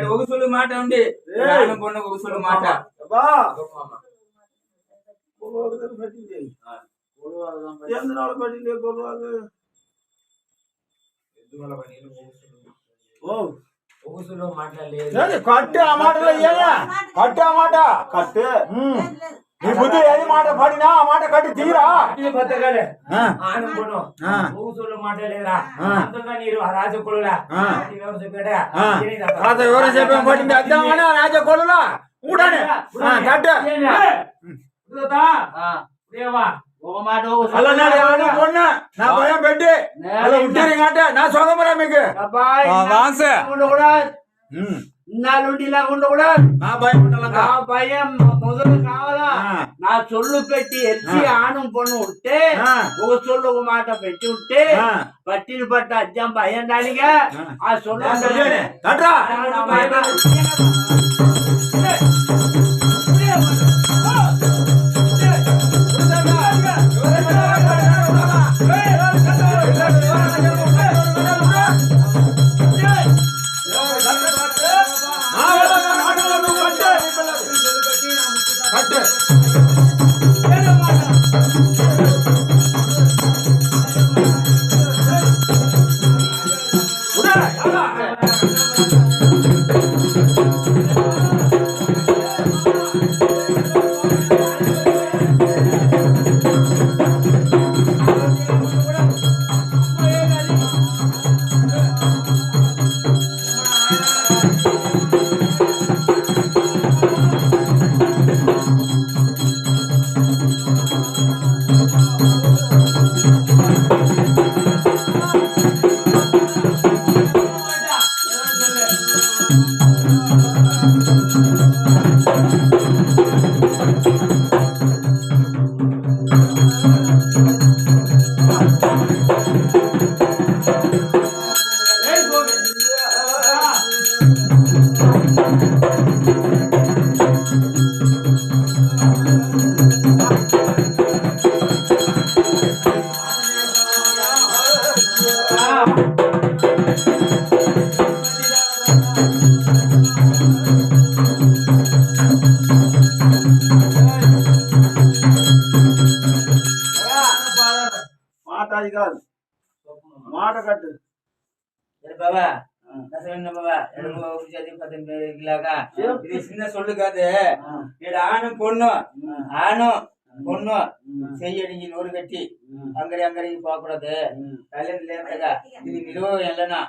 ఒగుసులు మాట ఉండి పొన్న ఒగుసులు మాట ఒగుసులు మాట్లాడలేదు కట్టు ఆ మాటలో కట్టు ఆ మాట కట్టు నీ బుద్ధి ఏది మాట పడినా ఆ మాట కట్టి తీరా మాట్లాడలేదురా నీరు రాజకులులా ఎవరు చెప్పాం పడింది అర్థమా రాజకోళ్ళులా ఊడానే కట్టు నా భయం పెట్టి అలా ఉంటారు అంటే నా సోగమరా మీకు నా భయం మొదలు కావాలా నా చొల్లు పెట్టి ఎచ్చి ఆనం పొన్ను ఉంటే ఒక చొల్లు ఒక మాట పెట్టి ఉంటే పట్టిన పట్ట అజ్జం భయం దానిగా ఆ చొల్లు మాట కట్టు బాబా சின்ன சொல்லுக்காது ஆணும் பொண்ணு செய்யடிங்க நூறு கட்டி அங்கடி போகக்கூடாது கல்யாணம் இது நிலுவை இல்லைன்னா